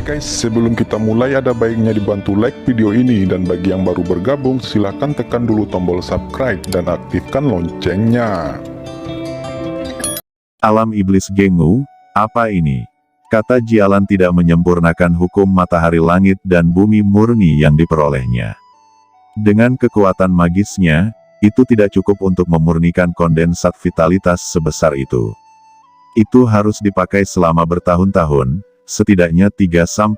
guys, sebelum kita mulai ada baiknya dibantu like video ini, dan bagi yang baru bergabung silahkan tekan dulu tombol subscribe dan aktifkan loncengnya. Alam iblis Gengu, apa ini? Kata Jialan tidak menyempurnakan hukum matahari langit dan bumi murni yang diperolehnya. Dengan kekuatan magisnya, itu tidak cukup untuk memurnikan kondensat vitalitas sebesar itu. Itu harus dipakai selama bertahun-tahun, setidaknya 3-5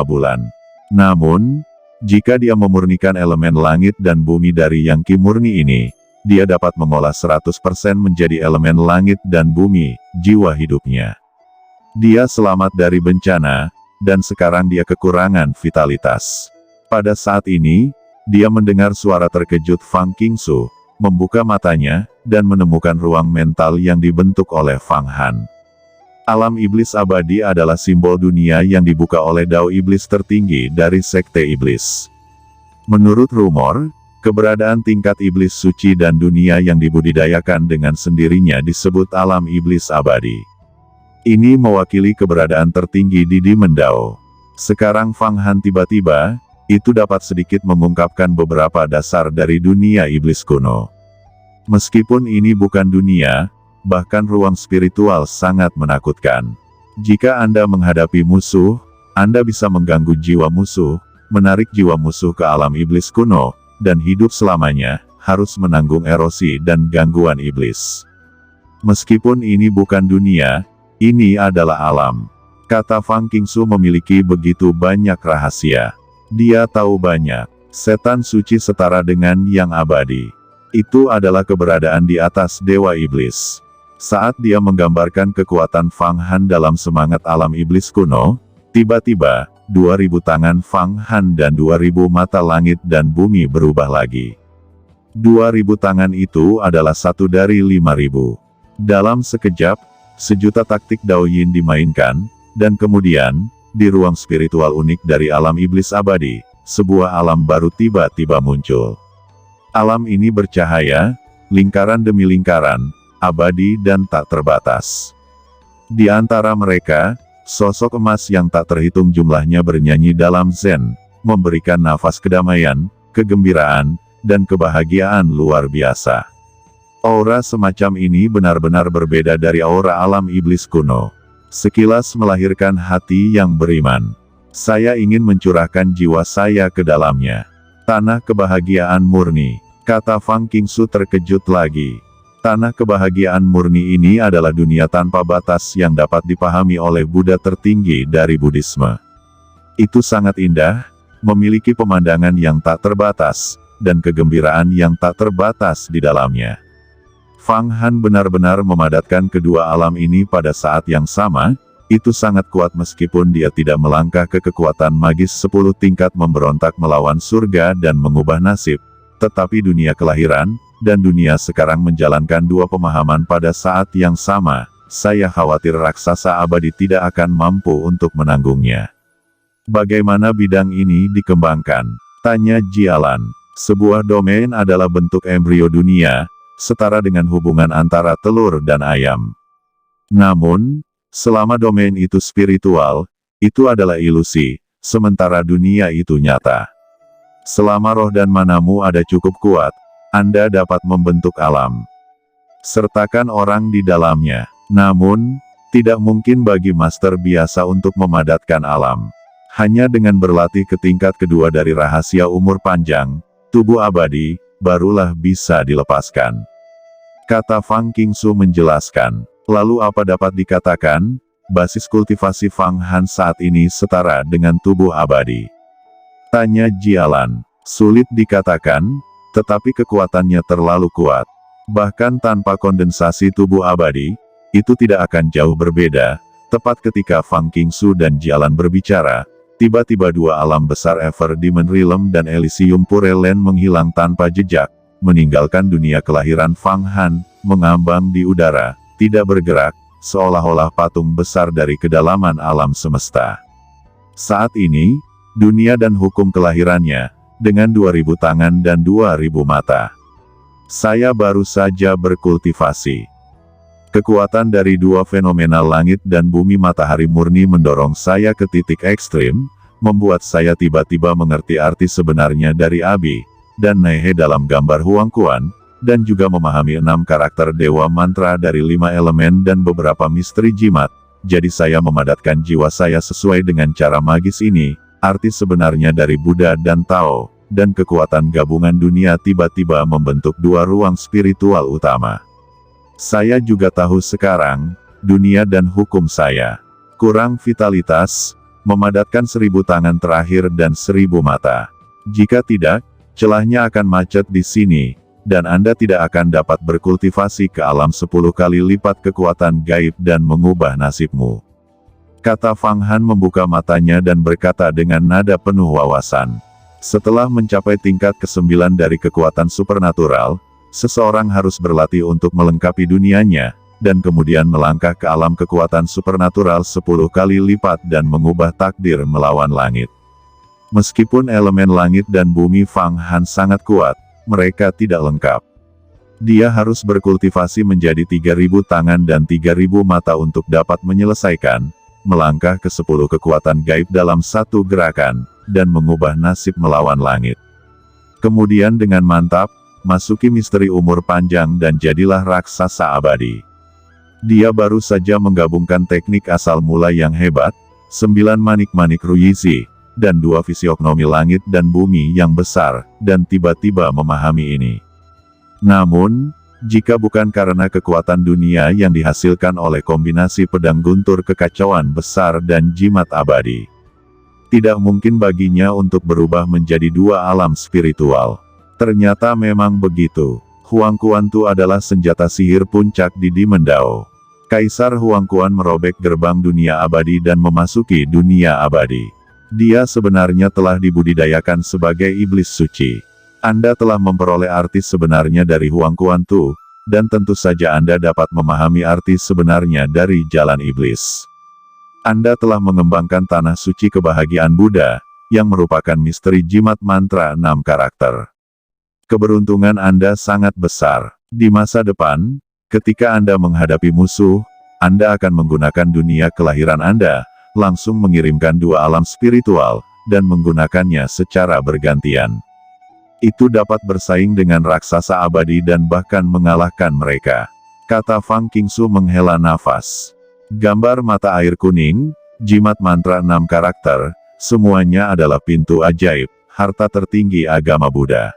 bulan. Namun, jika dia memurnikan elemen langit dan bumi dari yang Ki murni ini, dia dapat mengolah 100% menjadi elemen langit dan bumi, jiwa hidupnya. Dia selamat dari bencana, dan sekarang dia kekurangan vitalitas. Pada saat ini, dia mendengar suara terkejut Fang Qingsu, membuka matanya, dan menemukan ruang mental yang dibentuk oleh Fang Han. Alam iblis abadi adalah simbol dunia yang dibuka oleh Dao iblis tertinggi dari Sekte Iblis. Menurut rumor, keberadaan tingkat iblis suci dan dunia yang dibudidayakan dengan sendirinya disebut alam iblis abadi. Ini mewakili keberadaan tertinggi di Demon Dao. Sekarang Fang Han tiba-tiba, itu dapat sedikit mengungkapkan beberapa dasar dari dunia iblis kuno. Meskipun ini bukan dunia, bahkan ruang spiritual sangat menakutkan. Jika Anda menghadapi musuh, Anda bisa mengganggu jiwa musuh, menarik jiwa musuh ke alam iblis kuno, dan hidup selamanya, harus menanggung erosi dan gangguan iblis. Meskipun ini bukan dunia, ini adalah alam. Kata Fang Qingsu memiliki begitu banyak rahasia. Dia tahu banyak. Setan suci setara dengan yang abadi. Itu adalah keberadaan di atas dewa iblis. Saat dia menggambarkan kekuatan Fang Han dalam semangat alam iblis kuno, tiba-tiba, 2000 tangan Fang Han dan 2000 mata langit dan bumi berubah lagi. 2000 tangan itu adalah satu dari 5000. Dalam sekejap, sejuta taktik Dao Yin dimainkan, dan kemudian, di ruang spiritual unik dari alam iblis abadi, sebuah alam baru tiba-tiba muncul. Alam ini bercahaya, lingkaran demi lingkaran, abadi dan tak terbatas. Di antara mereka, sosok emas yang tak terhitung jumlahnya bernyanyi dalam Zen, memberikan nafas kedamaian, kegembiraan, dan kebahagiaan luar biasa. Aura semacam ini benar-benar berbeda dari aura alam iblis kuno. Sekilas melahirkan hati yang beriman. Saya ingin mencurahkan jiwa saya ke dalamnya. Tanah kebahagiaan murni, kata Fang Qingsu terkejut lagi. Tanah kebahagiaan murni ini adalah dunia tanpa batas yang dapat dipahami oleh Buddha tertinggi dari Buddhisme. Itu sangat indah, memiliki pemandangan yang tak terbatas, dan kegembiraan yang tak terbatas di dalamnya. Fang Han benar-benar memadatkan kedua alam ini pada saat yang sama, itu sangat kuat meskipun dia tidak melangkah ke kekuatan magis 10 tingkat memberontak melawan surga dan mengubah nasib, tetapi dunia kelahiran, dan dunia sekarang menjalankan dua pemahaman pada saat yang sama. Saya khawatir raksasa abadi tidak akan mampu untuk menanggungnya. Bagaimana bidang ini dikembangkan? Tanya Jialan. Sebuah domain adalah bentuk embrio dunia, setara dengan hubungan antara telur dan ayam. Namun, selama domain itu spiritual, itu adalah ilusi, sementara dunia itu nyata. Selama roh dan manamu ada cukup kuat, Anda dapat membentuk alam. Sertakan orang di dalamnya. Namun, tidak mungkin bagi master biasa untuk memadatkan alam. Hanya dengan berlatih ke tingkat kedua dari rahasia umur panjang, tubuh abadi, barulah bisa dilepaskan. Kata Fang Qingsu menjelaskan. Lalu apa dapat dikatakan? Basis kultivasi Fang Han saat ini setara dengan tubuh abadi. Tanya Jialan. Sulit dikatakan, tetapi kekuatannya terlalu kuat. Bahkan tanpa kondensasi tubuh abadi, itu tidak akan jauh berbeda. Tepat ketika Fang Qingsu dan Jialan berbicara, tiba-tiba dua alam besar Ever Demon Realm dan Elysium Pure Land menghilang tanpa jejak, meninggalkan dunia kelahiran Fang Han, mengambang di udara, tidak bergerak, seolah-olah patung besar dari kedalaman alam semesta. Saat ini, dunia dan hukum kelahirannya, dengan 2000 tangan dan 2000 mata. Saya baru saja berkultivasi. Kekuatan dari dua fenomena langit dan bumi matahari murni mendorong saya ke titik ekstrim, membuat saya tiba-tiba mengerti arti sebenarnya dari Abi dan Nehe dalam gambar Huang Quan, dan juga memahami 6 karakter dewa mantra dari 5 elemen dan beberapa misteri jimat. Jadi saya memadatkan jiwa saya sesuai dengan cara magis ini, arti sebenarnya dari Buddha dan Tao, dan kekuatan gabungan dunia tiba-tiba membentuk dua ruang spiritual utama. Saya juga tahu sekarang, dunia dan hukum saya. Kurang vitalitas, memadatkan 1000 tangan terakhir dan 1000 mata. Jika tidak, celahnya akan macet di sini, dan Anda tidak akan dapat berkultivasi ke alam 10 kali lipat kekuatan gaib dan mengubah nasibmu. Kata Fang Han membuka matanya dan berkata dengan nada penuh wawasan. Setelah mencapai tingkat ke-9 dari kekuatan supernatural, seseorang harus berlatih untuk melengkapi dunianya, dan kemudian melangkah ke alam kekuatan supernatural 10 kali lipat dan mengubah takdir melawan langit. Meskipun elemen langit dan bumi Fang Han sangat kuat, mereka tidak lengkap. Dia harus berkultivasi menjadi 3000 tangan dan 3000 mata untuk dapat menyelesaikan, melangkah ke 10 kekuatan gaib dalam satu gerakan, dan mengubah nasib melawan langit. Kemudian dengan mantap, masuki misteri umur panjang dan jadilah raksasa abadi. Dia baru saja menggabungkan teknik asal mula yang hebat, 9 manik-manik Ruyizi, dan 2 fisiognomi langit dan bumi yang besar, dan tiba-tiba memahami ini. Namun, jika bukan karena kekuatan dunia yang dihasilkan oleh kombinasi pedang guntur kekacauan besar dan jimat abadi, tidak mungkin baginya untuk berubah menjadi dua alam spiritual. Ternyata memang begitu. Huang Quan Tu adalah senjata sihir puncak di Demon Dao. Kaisar Huang Quan merobek gerbang dunia abadi dan memasuki dunia abadi. Dia sebenarnya telah dibudidayakan sebagai iblis suci. Anda telah memperoleh arti sebenarnya dari Huang Quan Tu, dan tentu saja Anda dapat memahami arti sebenarnya dari jalan iblis. Anda telah mengembangkan tanah suci kebahagiaan Buddha, yang merupakan misteri jimat mantra 6 karakter. Keberuntungan Anda sangat besar. Di masa depan, ketika Anda menghadapi musuh, Anda akan menggunakan dunia kelahiran Anda, langsung mengirimkan dua alam spiritual, dan menggunakannya secara bergantian. Itu dapat bersaing dengan raksasa abadi dan bahkan mengalahkan mereka. Kata Fang Qingsu menghela nafas. Gambar mata air kuning, jimat mantra 6 karakter, semuanya adalah pintu ajaib, harta tertinggi agama Buddha.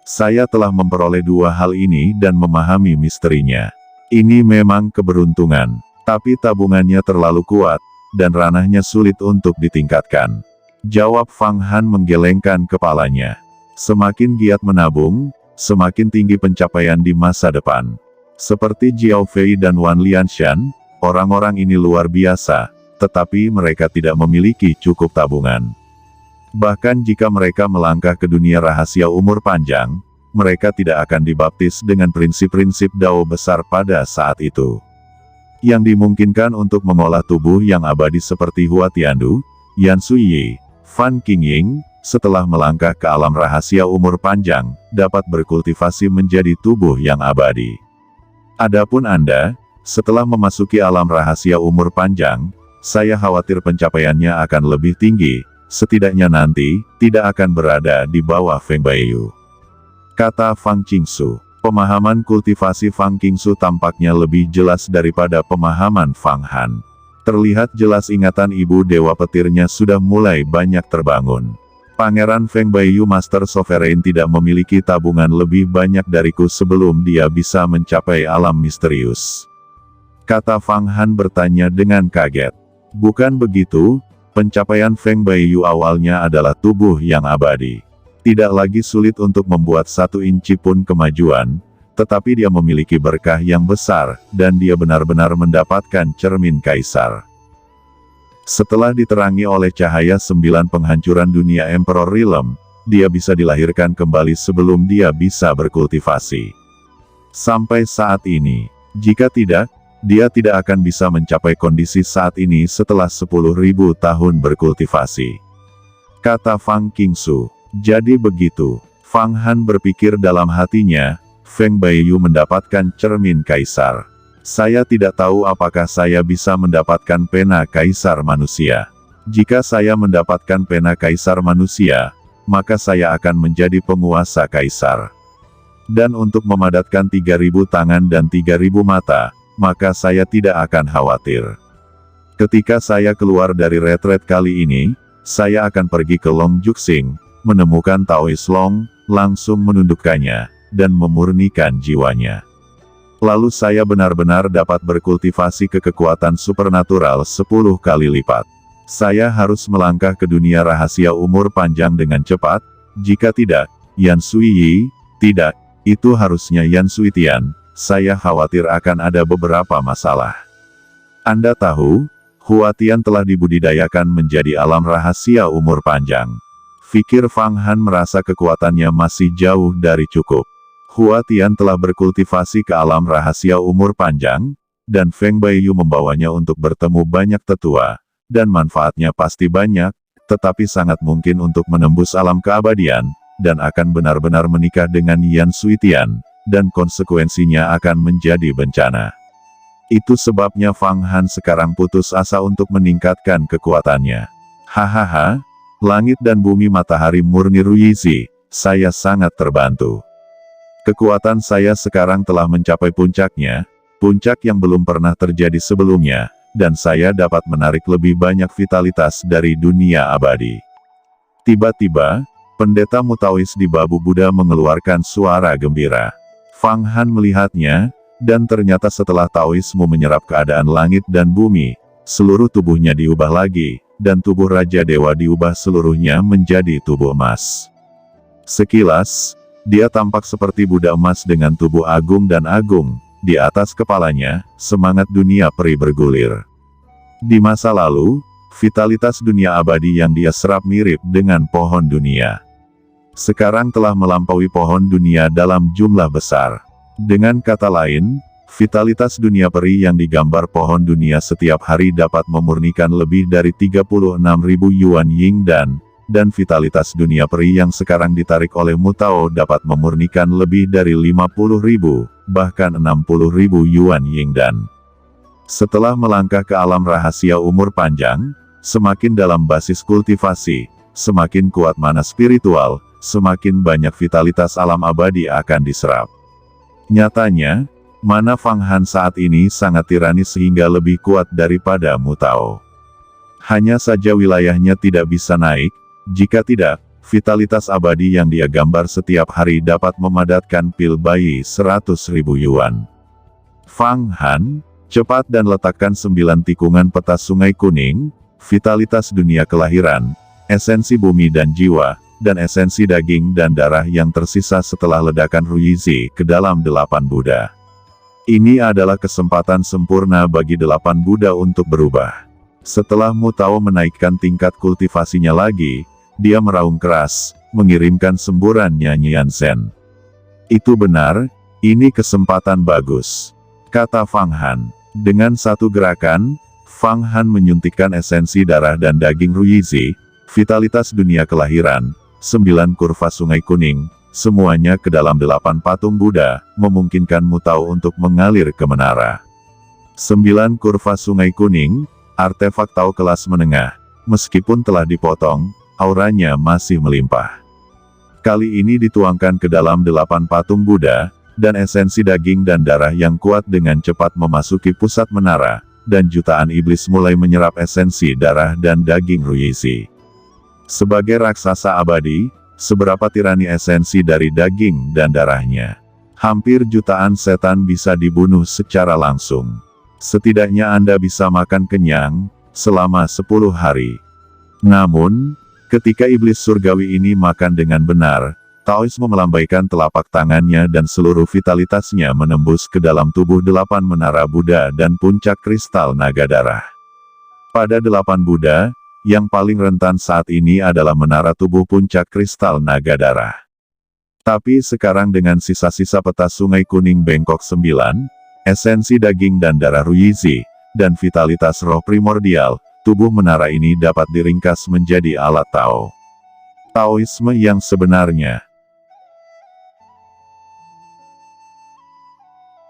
Saya telah memperoleh dua hal ini dan memahami misterinya. Ini memang keberuntungan, tapi tabungannya terlalu kuat, dan ranahnya sulit untuk ditingkatkan. Jawab Fang Han menggelengkan kepalanya. Semakin giat menabung, semakin tinggi pencapaian di masa depan. Seperti Jiao Fei dan Wan Lianshan, orang-orang ini luar biasa, tetapi mereka tidak memiliki cukup tabungan. Bahkan jika mereka melangkah ke dunia rahasia umur panjang, mereka tidak akan dibaptis dengan prinsip-prinsip Dao besar pada saat itu. Yang dimungkinkan untuk mengolah tubuh yang abadi seperti Hua Tiandu, Yan Suyi, Fan Qingying, setelah melangkah ke alam rahasia umur panjang, dapat berkultivasi menjadi tubuh yang abadi. Adapun Anda, setelah memasuki alam rahasia umur panjang, saya khawatir pencapaiannya akan lebih tinggi, setidaknya nanti, tidak akan berada di bawah Feng Baiyu. Kata Fang Qingsu. Pemahaman kultivasi Fang Qingsu tampaknya lebih jelas daripada pemahaman Fang Han. Terlihat jelas ingatan ibu dewa petirnya sudah mulai banyak terbangun. Pangeran Feng Baiyu Master Sovereign tidak memiliki tabungan lebih banyak dariku sebelum dia bisa mencapai alam misterius. Kata Fang Han bertanya dengan kaget. Bukan begitu? Pencapaian Feng Baiyu awalnya adalah tubuh yang abadi. Tidak lagi sulit untuk membuat 1 inci pun kemajuan, tetapi dia memiliki berkah yang besar, dan dia benar-benar mendapatkan cermin kaisar. Setelah diterangi oleh cahaya 9 penghancuran dunia Emperor Realm, dia bisa dilahirkan kembali sebelum dia bisa berkultivasi. Sampai saat ini, jika tidak, dia tidak akan bisa mencapai kondisi saat ini setelah 10.000 tahun berkultivasi. Kata Fang Qingsu. Jadi begitu. Fang Han berpikir dalam hatinya, Feng Baiyu mendapatkan cermin kaisar. Saya tidak tahu apakah saya bisa mendapatkan pena kaisar manusia. Jika saya mendapatkan pena kaisar manusia, maka saya akan menjadi penguasa kaisar. Dan untuk memadatkan 3.000 tangan dan 3.000 mata, maka saya tidak akan khawatir. Ketika saya keluar dari retret kali ini, saya akan pergi ke Longjuxing, menemukan Taoist Long, langsung menundukkannya, dan memurnikan jiwanya. Lalu saya benar-benar dapat berkultivasi ke kekuatan supernatural 10 kali lipat. Saya harus melangkah ke dunia rahasia umur panjang dengan cepat, jika tidak, Yan Suiyi, tidak, itu harusnya Yan Suitian, saya khawatir akan ada beberapa masalah. Anda tahu, Huatian telah dibudidayakan menjadi alam rahasia umur panjang. Fikir Fang Han merasa kekuatannya masih jauh dari cukup. Huatian telah berkultivasi ke alam rahasia umur panjang, dan Feng Baiyu membawanya untuk bertemu banyak tetua, dan manfaatnya pasti banyak, tetapi sangat mungkin untuk menembus alam keabadian, dan akan benar-benar menikah dengan Yan Suitian, dan konsekuensinya akan menjadi bencana. Itu sebabnya Fang Han sekarang putus asa untuk meningkatkan kekuatannya. Hahaha, langit dan bumi matahari murni Ruyizi, saya sangat terbantu. Kekuatan saya sekarang telah mencapai puncaknya, puncak yang belum pernah terjadi sebelumnya, dan saya dapat menarik lebih banyak vitalitas dari dunia abadi. Tiba-tiba, pendeta Mutaois di Babu Buddha mengeluarkan suara gembira. Fang Han melihatnya, dan ternyata setelah Taoisme menyerap keadaan langit dan bumi, seluruh tubuhnya diubah lagi, dan tubuh Raja Dewa diubah seluruhnya menjadi tubuh emas. Sekilas, dia tampak seperti Buddha emas dengan tubuh agung dan agung, di atas kepalanya, semangat dunia peri bergulir. Di masa lalu, vitalitas dunia abadi yang dia serap mirip dengan pohon dunia. Sekarang telah melampaui pohon dunia dalam jumlah besar. Dengan kata lain, vitalitas dunia peri yang digambar pohon dunia setiap hari dapat memurnikan lebih dari 36.000 yuan Ying dan vitalitas dunia peri yang sekarang ditarik oleh Mutao dapat memurnikan lebih dari 50.000, bahkan 60.000 yuan Ying dan. Setelah melangkah ke alam rahasia umur panjang, semakin dalam basis kultivasi, semakin kuat mana spiritual, semakin banyak vitalitas alam abadi akan diserap. Nyatanya, mana Fang Han saat ini sangat tiranis sehingga lebih kuat daripada Mutao. Hanya saja wilayahnya tidak bisa naik, jika tidak, vitalitas abadi yang dia gambar setiap hari dapat memadatkan pil bayi 100.000 yuan. Fang Han, cepat dan letakkan 9 tikungan peta sungai kuning, vitalitas dunia kelahiran, esensi bumi dan jiwa, dan esensi daging dan darah yang tersisa setelah ledakan Ruyizi ke dalam 8 Buddha. Ini adalah kesempatan sempurna bagi 8 Buddha untuk berubah. Setelah Mutao menaikkan tingkat kultivasinya lagi, dia meraung keras, mengirimkan semburan nyanyian Zen. Itu benar, ini kesempatan bagus, kata Fang Han. Dengan satu gerakan, Fang Han menyuntikkan esensi darah dan daging Ruyizi, vitalitas dunia kelahiran, 9 kurva sungai kuning, semuanya ke dalam 8 patung Buddha, memungkinkan Mutao untuk mengalir ke menara. 9 kurva sungai kuning, artefak Tao kelas menengah, meskipun telah dipotong, auranya masih melimpah. Kali ini dituangkan ke dalam 8 patung Buddha, dan esensi daging dan darah yang kuat dengan cepat memasuki pusat menara, dan jutaan iblis mulai menyerap esensi darah dan daging Ruyizi. Sebagai raksasa abadi, seberapa tirani esensi dari daging dan darahnya? Hampir jutaan setan bisa dibunuh secara langsung. Setidaknya Anda bisa makan kenyang, selama 10 hari. Namun, ketika iblis surgawi ini makan dengan benar, Taoisme melambaikan telapak tangannya dan seluruh vitalitasnya menembus ke dalam tubuh 8 menara Buddha dan puncak kristal naga darah. Pada 8 Buddha, yang paling rentan saat ini adalah menara tubuh puncak kristal naga darah. Tapi sekarang dengan sisa-sisa peta sungai kuning bengkok 9, esensi daging dan darah Ruyizi, dan vitalitas roh primordial, tubuh menara ini dapat diringkas menjadi alat Tao. Taoisme yang sebenarnya.